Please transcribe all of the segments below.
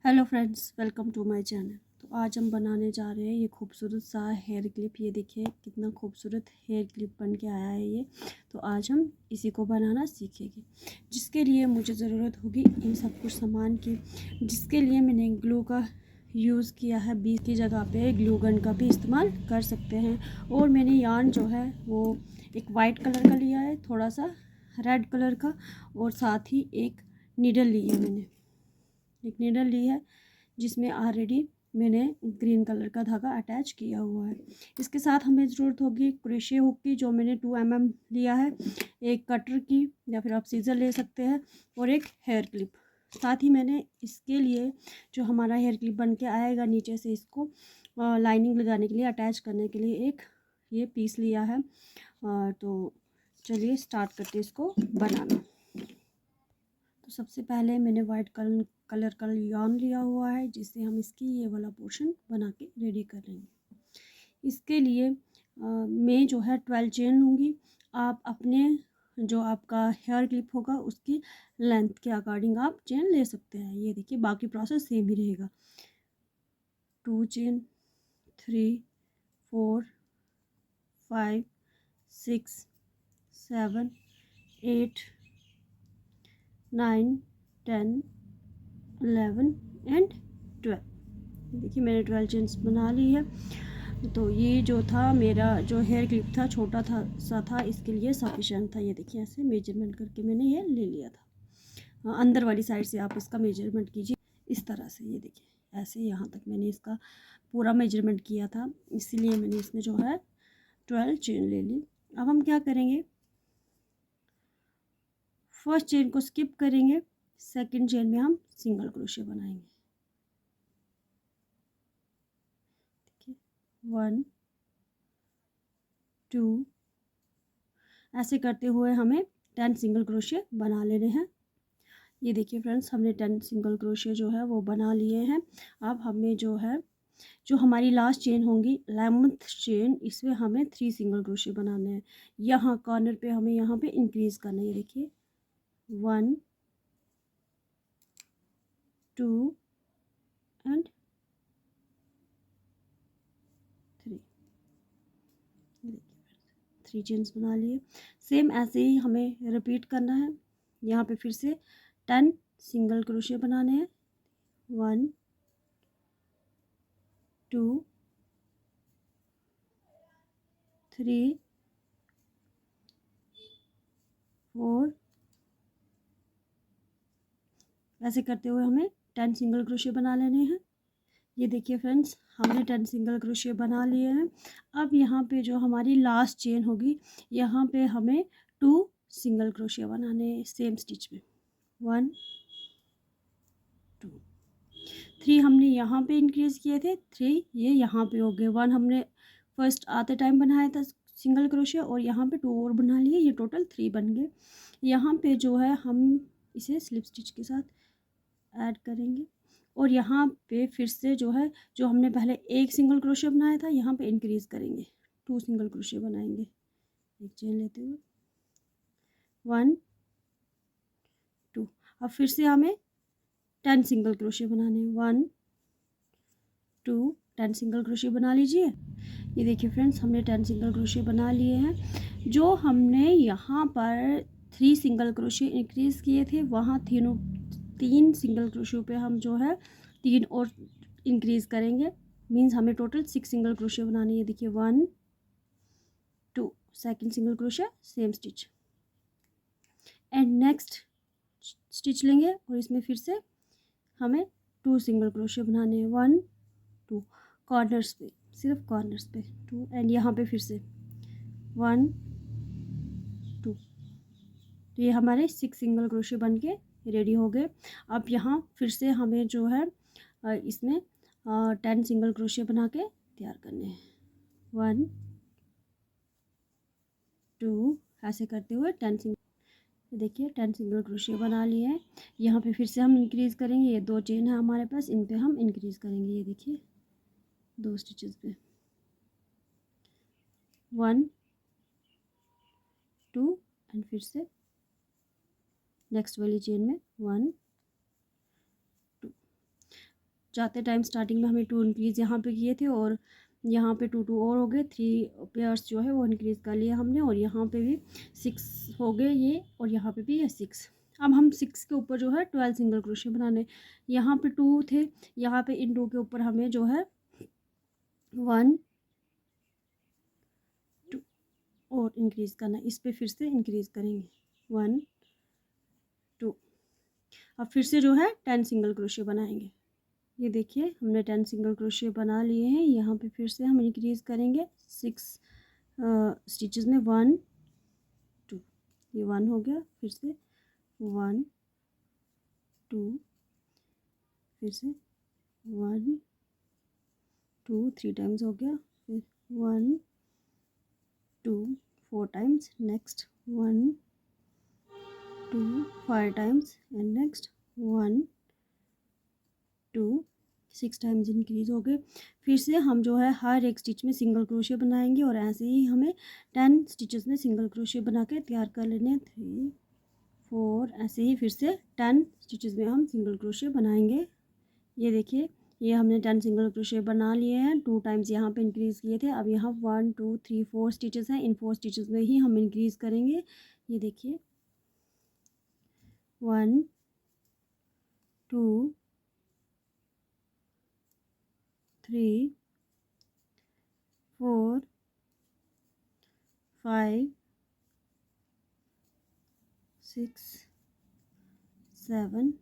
Hello friends, welcome to my channel. तो आज हम बनाने जा रहे हैं ये खूबसूरत सा हेयर क्लिप। ये देखिए कितना खूबसूरत हेयर क्लिप बन के आया है ये। तो आज हम इसी को बनाना सीखेंगे, जिसके लिए मुझे ज़रूरत होगी इन सब कुछ सामान की। जिसके लिए मैंने ग्लू का यूज़ किया है, 20 की जगह पे ग्लू गन का भी इस्तेमाल कर सकते हैं। और मैंने यार्न जो है वो एक वाइट कलर का लिया है, थोड़ा सा रेड कलर का, और साथ ही एक नीडल ली है। मैंने एक नीडल ली है जिसमें ऑलरेडी मैंने ग्रीन कलर का धागा अटैच किया हुआ है। इसके साथ हमें ज़रूरत होगी क्रोशे हुक की, जो मैंने 2 mm लिया है, एक कटर की या फिर आप सीज़र ले सकते हैं, और एक हेयर क्लिप। साथ ही मैंने इसके लिए जो हमारा हेयर क्लिप बन के आएगा नीचे से, इसको लाइनिंग लगाने के लिए, अटैच करने के लिए एक ये पीस लिया है। तो चलिए स्टार्ट करते हैं इसको बनाना। तो सबसे पहले मैंने वाइट कलर का यार्न लिया हुआ है, जिससे हम इसकी ये वाला पोर्शन बना के रेडी कर लेंगे। इसके लिए मैं जो है 12 चेन लूँगी। आप अपने जो आपका हेयर क्लिप होगा उसकी लेंथ के अकॉर्डिंग आप चेन ले सकते हैं। ये देखिए बाकी प्रोसेस सेम ही रहेगा। 2 चेन, 3, 4, 5, 6, 7, 8, 9, 10, 11 एंड 12। देखिए मैंने 12 चेन्स बना ली है। तो ये जो था मेरा जो हेयर क्लिप था, छोटा था सा था, इसके लिए सफिशेंट था। ये देखिए ऐसे मेजरमेंट करके मैंने ये ले लिया था। अंदर वाली साइड से आप इसका मेजरमेंट कीजिए इस तरह से। ये देखिए ऐसे यहाँ तक मैंने इसका पूरा मेजरमेंट किया था, इसीलिए मैंने इसमें जो है 12 चेन ले ली। अब हम क्या करेंगे, फर्स्ट चेन को स्किप करेंगे, सेकंड चेन में हम सिंगल क्रोशे बनाएंगे। 1, 2, ऐसे करते हुए हमें 10 सिंगल क्रोशे बना लेने हैं। ये देखिए फ्रेंड्स, हमने 10 सिंगल क्रोशे जो है वो बना लिए हैं। अब हमें जो है, जो हमारी लास्ट चेन होंगी 11th चेन, इसमें हमें 3 सिंगल क्रोशे बनाने हैं। यहाँ कॉर्नर पे हमें यहाँ पे इंक्रीज करना है। ये देखिए 1, 2 एंड 3। 3 चेन्स बना लिए। सेम ऐसे ही हमें रिपीट करना है। यहाँ पे फिर से 10 सिंगल क्रोशे बनाने हैं। 1, 2, 3, 4, ऐसे करते हुए हमें 10 सिंगल क्रोशे बना लेने हैं। ये देखिए फ्रेंड्स, हमने 10 सिंगल क्रोशे बना लिए हैं। अब यहाँ पे जो हमारी लास्ट चेन होगी, यहाँ पे हमें 2 सिंगल क्रोशे बनाने हैं सेम स्टिच में। 1, 2, 3 हमने यहाँ पे इंक्रीज किए थे, 3 ये यहाँ पे हो गए। 1 हमने फर्स्ट आते टाइम बनाया था सिंगल क्रोशे, और यहाँ पे 2 और बना लिए, ये टोटल 3 बन गए। यहाँ पे जो है हम इसे स्लिप स्टिच के साथ ऐड करेंगे, और यहाँ पे फिर से जो है, जो हमने पहले एक सिंगल क्रोशे बनाया था, यहाँ पे इंक्रीज करेंगे, 2 सिंगल क्रोशे बनाएंगे। एक चेन लेते हुए 1, 2। अब फिर से हमें 10 सिंगल क्रोशे बनाने हैं। 1, 2, 10 सिंगल क्रोशे बना लीजिए। ये देखिए फ्रेंड्स, हमने 10 सिंगल क्रोशे बना लिए हैं। जो हमने यहाँ पर 3 सिंगल क्रोशे इंक्रीज किए थे, वहाँ 3 सिंगल क्रोशे पे हम जो है 3 और इंक्रीज करेंगे। मीन्स हमें टोटल 6 सिंगल क्रोशे बनाने हैं। देखिए 1, 2, second single crochet, same stitch, and next stitch लेंगे, और इसमें फिर से हमें 2 सिंगल क्रोशे बनाने हैं। 1, 2, कॉर्नर्स पे, सिर्फ कॉर्नर्स पे 2, एंड यहाँ पे फिर से 1, 2। तो ये हमारे 6 सिंगल क्रोशे बन के रेडी हो गए। अब यहाँ फिर से हमें जो है इसमें 10 सिंगल क्रोशे बना के तैयार करने हैं। 1, 2, ऐसे करते हुए 10 सिंगल, देखिए 10 सिंगल क्रोशे बना लिए हैं। यहाँ पे फिर से हम इंक्रीज करेंगे। ये 2 चेन है हमारे पास, इन पे हम इंक्रीज करेंगे। ये देखिए 2 स्टिचेस पे 1, 2, एंड फिर से नेक्स्ट वाली चेन में 1, 2। जाते टाइम स्टार्टिंग में हमें 2 इंक्रीज़ यहाँ पे किए थे और यहाँ पे 2 और हो गए, 3 पेयर्स जो है वो इंक्रीज़ कर लिए हमने और यहाँ पे भी 6 हो गए ये और यहाँ पे भी ये 6। अब हम 6 के ऊपर जो है 12 सिंगल क्रोशिया बनाने। यहाँ पे 2 थे, यहाँ पे इन 2 के ऊपर हमें जो है 1 2 और इंक्रीज़ करना, इस पे फिर से इंक्रीज़ करेंगे 1 2। अब फिर से जो है 10 सिंगल क्रोशिया बनाएंगे। ये देखिए हमने 10 सिंगल क्रोशिया बना लिए हैं। यहाँ पे फिर से हम इंक्रीज़ करेंगे 6 स्टिचेस में 1 2, ये 1 हो गया, फिर से 1 2, फिर से 1 2 3 टाइम्स हो गया, फिर 1 2 4 times, next 1 2 5 times and next 1 2 6 times increase हो गए। फिर से हम जो है हर एक स्टिच में सिंगल क्रोशिया बनाएंगे और ऐसे ही हमें 10 स्टिचेस में सिंगल क्रोशिया बना के तैयार कर लेने हैं। 3 4 ऐसे ही फिर से 10 स्टिचेस में हम सिंगल क्रोशिया बनाएंगे। ये देखिए ये हमने 10 सिंगल क्रोशिया बना लिए हैं, 2 टाइम्स यहाँ पे इंक्रीज़ किए थे। अब यहाँ 1 2 3 4 स्टिचेस हैं, इन 4 स्टिचेस में ही हम इंक्रीज़ करेंगे। ये देखिए 1 2 3 4 5 6 7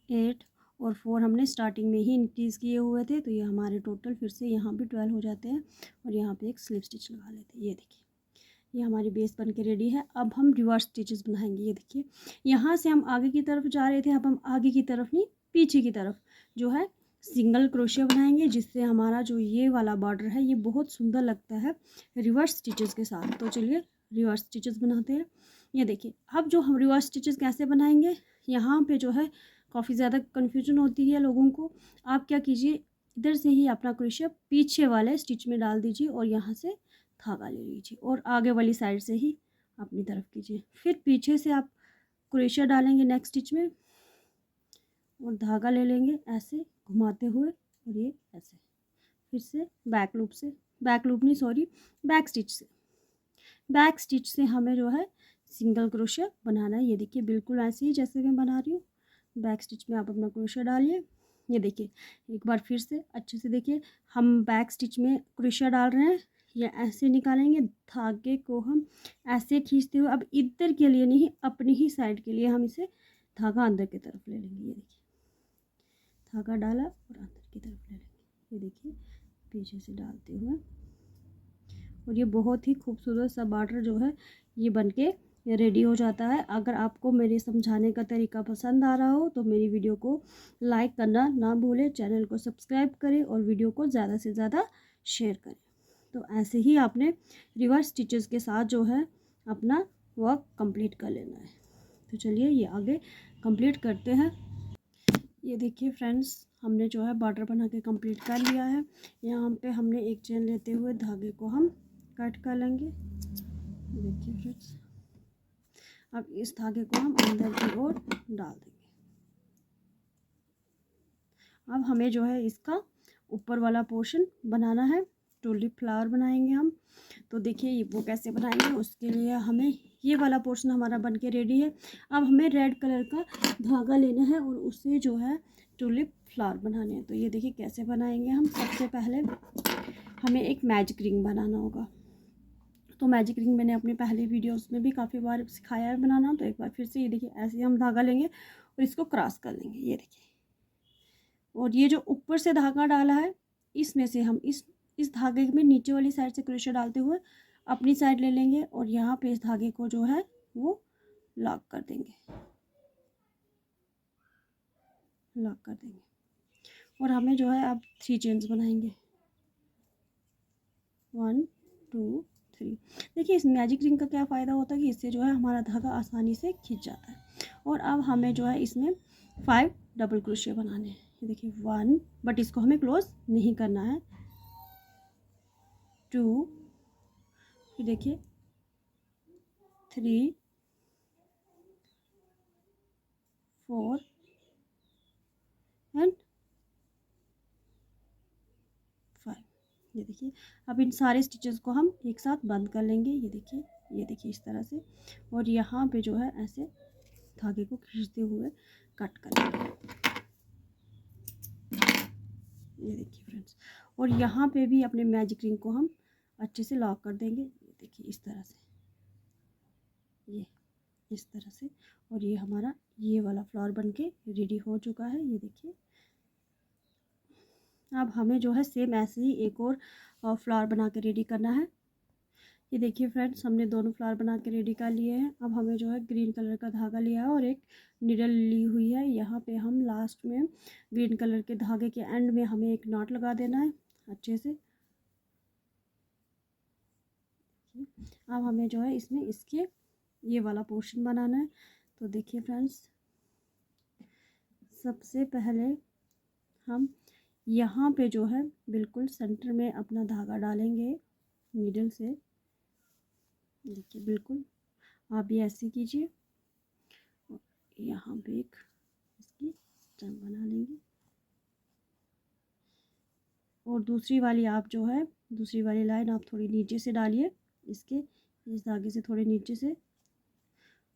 8 और 4 हमने स्टार्टिंग में ही इंक्रीज़ किए हुए थे, तो ये हमारे टोटल फिर से यहाँ भी 12 हो जाते हैं और यहाँ पे एक स्लिप स्टिच लगा लेते हैं। ये देखिए ये हमारी बेस बन के रेडी है। अब हम रिवर्स स्टिचेस बनाएंगे। ये देखिए यहाँ से हम आगे की तरफ जा रहे थे, अब हम आगे की तरफ नहीं पीछे की तरफ जो है सिंगल क्रोशिया बनाएंगे, जिससे हमारा जो ये वाला बॉर्डर है ये बहुत सुंदर लगता है रिवर्स स्टिचेस के साथ। तो चलिए रिवर्स स्टिचेस बनाते हैं। ये देखिए अब जो हम रिवर्स स्टिचेस कैसे बनाएंगे, यहाँ पे जो है काफ़ी ज़्यादा कन्फ्यूजन होती है लोगों को। आप क्या कीजिए, इधर से ही अपना क्रोशिया पीछे वाले स्टिच में डाल दीजिए और यहाँ से धागा ले लीजिए और आगे वाली साइड से ही अपनी तरफ कीजिए। फिर पीछे से आप क्रोशिया डालेंगे नेक्स्ट स्टिच में और धागा ले लेंगे ऐसे घुमाते हुए और ये ऐसे। फिर से बैक लूप से, बैक लूप नहीं सॉरी बैक स्टिच से, बैक स्टिच से हमें जो है सिंगल क्रोशिया बनाना है। ये देखिए बिल्कुल ऐसे ही जैसे मैं बना रही हूँ। बैक स्टिच में आप अपना क्रोशिया डालिए। ये देखिए एक बार फिर से अच्छे से देखिए, हम बैक स्टिच में क्रोशिया डाल रहे हैं, या ऐसे निकालेंगे धागे को हम ऐसे खींचते हुए। अब इधर के लिए नहीं, अपनी ही साइड के लिए हम इसे धागा अंदर की तरफ ले लेंगे। ये देखिए धागा डाला और अंदर की तरफ ले लेंगे। ये देखिए पीछे से डालते हुए और ये बहुत ही खूबसूरत सा बॉर्डर जो है ये बनके रेडी हो जाता है। अगर आपको मेरे समझाने का तरीका पसंद आ रहा हो तो मेरी वीडियो को लाइक करना ना भूलें, चैनल को सब्सक्राइब करें और वीडियो को ज़्यादा से ज़्यादा शेयर करें। तो ऐसे ही आपने रिवर्स स्टिचेस के साथ जो है अपना वर्क कंप्लीट कर लेना है। तो चलिए ये आगे कंप्लीट करते हैं। ये देखिए फ्रेंड्स हमने जो है बॉर्डर बना के कंप्लीट कर लिया है। यहाँ पे हमने एक चेन लेते हुए धागे को हम कट कर लेंगे। देखिए फ्रेंड्स अब इस धागे को हम अंदर की ओर डाल देंगे। अब हमें जो है इसका ऊपर वाला पोर्शन बनाना है, टूलिप फ्लावर बनाएंगे हम। तो देखिए वो कैसे बनाएंगे, उसके लिए हमें ये वाला पोर्शन हमारा बन के रेडी है। अब हमें रेड कलर का धागा लेना है और उससे जो है टूलिप फ्लावर बनाने हैं। तो ये देखिए कैसे बनाएंगे हम। सबसे पहले हमें एक मैजिक रिंग बनाना होगा। तो मैजिक रिंग मैंने अपने पहले वीडियोस में भी काफ़ी बार सिखाया है बनाना। तो एक बार फिर से ये देखिए ऐसे हम धागा लेंगे और इसको क्रॉस कर लेंगे। ये देखिए और ये जो ऊपर से धागा डाला है इसमें से हम इस धागे में नीचे वाली साइड से क्रोशिया डालते हुए अपनी साइड ले लेंगे और यहाँ पे इस धागे को जो है वो लॉक कर देंगे, लॉक कर देंगे। और हमें जो है अब 3 चेन्स बनाएंगे 1 2 3। देखिए इस मैजिक रिंग का क्या फ़ायदा होता है कि इससे जो है हमारा धागा आसानी से खिंच जाता है। और अब हमें जो है इसमें 5 डबल क्रोशिया बनाने हैं। ये देखिए 1, बट इसको हमें क्लोज नहीं करना है, 2, फिर देखिए 3 4 एंड ये देखिए। अब इन सारे स्टिचेस को हम एक साथ बंद कर लेंगे। ये देखिए इस तरह से। और यहाँ पे जो है ऐसे धागे को खींचते हुए कट करेंगे। ये देखिए फ्रेंड्स। और यहाँ पे भी अपने मैजिक रिंग को हम अच्छे से लॉक कर देंगे। ये देखिए इस तरह से, ये इस तरह से। और ये हमारा ये वाला फ्लावर बनके रेडी हो चुका है। ये देखिए। अब हमें जो है सेम ऐसे ही एक और फ्लावर बना के रेडी करना है। ये देखिए फ्रेंड्स, हमने दोनों फ्लावर बना के रेडी कर लिए हैं। अब हमें जो है ग्रीन कलर का धागा लिया है और एक निडल ली हुई है। यहाँ पे हम लास्ट में ग्रीन कलर के धागे के एंड में हमें एक नॉट लगा देना है अच्छे से। अब हमें जो है इसमें इसके ये वाला पोर्शन बनाना है। तो देखिए फ्रेंड्स, सबसे पहले हम यहाँ पे जो है बिल्कुल सेंटर में अपना धागा डालेंगे नीडल से। देखिए बिल्कुल आप ये ऐसे कीजिए। यहाँ पे एक इसकी स्टैम्प बना लेंगे। और दूसरी वाली आप जो है दूसरी वाली लाइन आप थोड़ी नीचे से डालिए, इसके इस धागे से थोड़े नीचे से।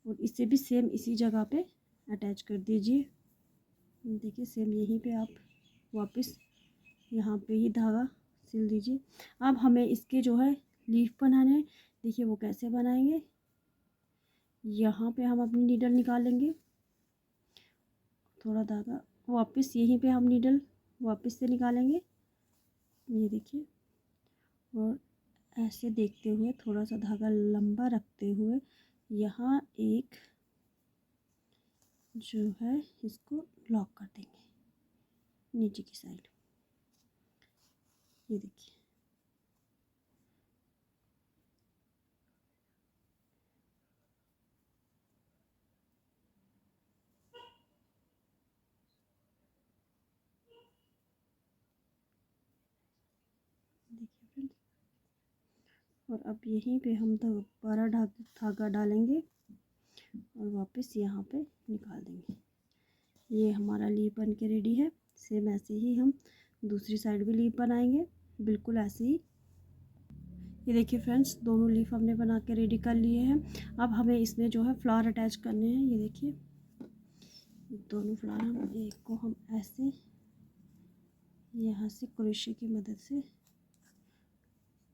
और इसे भी सेम इसी जगह पे अटैच कर दीजिए। देखिए सेम यहीं पे आप वापस यहाँ पे ही धागा सिल दीजिए। अब हमें इसके जो है लीफ बनाने हैं। देखिए वो कैसे बनाएंगे। यहाँ पे हम अपनी नीडल निकालेंगे, थोड़ा धागा वापस यहीं पे हम नीडल वापस से निकालेंगे। ये देखिए। और ऐसे देखते हुए थोड़ा सा धागा लंबा रखते हुए यहाँ एक जो है इसको लॉक कर देंगे नीचे की साइड। ये देखिए। देखिए फ्रेंड्स। और अब यहीं पे हम दोबारा धागा डालेंगे और वापस यहाँ पे निकाल देंगे। ये हमारा लीफ बन के रेडी है। सेम ऐसे ही हम दूसरी साइड भी लीफ बनाएंगे, बिल्कुल ऐसे ही। ये देखिए फ्रेंड्स, दोनों लीफ हमने बना के रेडी कर लिए हैं। अब हमें इसमें जो है फ्लावर अटैच करने हैं। ये देखिए दोनों फ्लावर हम एक को हम ऐसे यहाँ से क्रोशे की मदद से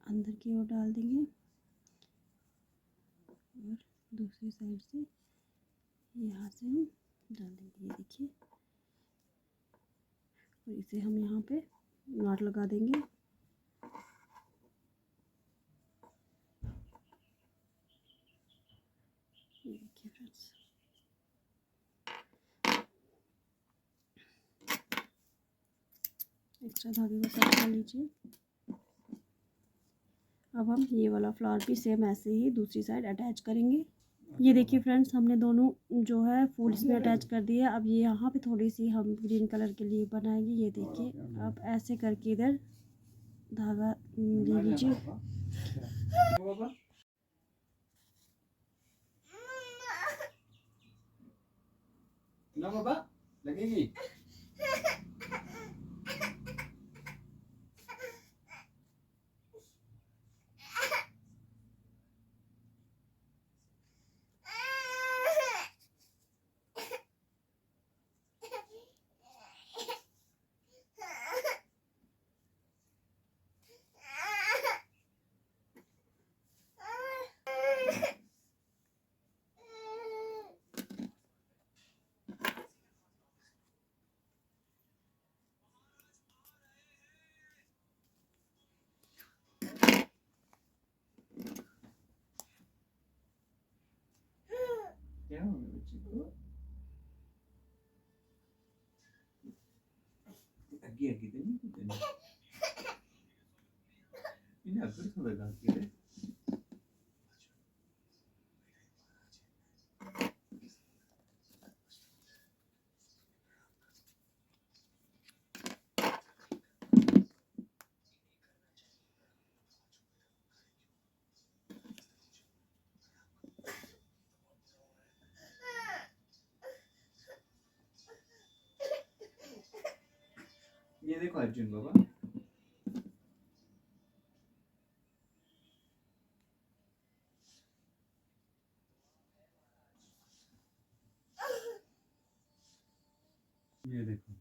अंदर की ओर डाल देंगे और दूसरी साइड से यहाँ से हम डाल देंगे। ये देखिए। और इसे हम यहाँ पे नॉट लगा देंगे। ये देखिए फ्रेंड्स। एक्स्ट्रा धागे को कट कर लीजिए। अब हम ये वाला फ्लावर भी सेम ऐसे ही दूसरी साइड अटैच करेंगे। ये देखिए फ्रेंड्स, हमने दोनों जो है फूल इसमें अटैच कर दिया। अब ये यहाँ पे थोड़ी सी हम ग्रीन कलर के लिए बनाएंगे। ये देखिए। अब ऐसे करके इधर धागा ले लीजिए। ना बाबा लगेगी। क्या हो गया बच्चे को? अगी अगी तो नहीं कुछ नहीं। इन्हें अगर थोड़ा गाँव के लिए। ये देखो अर्जुन बाबा। ये देखो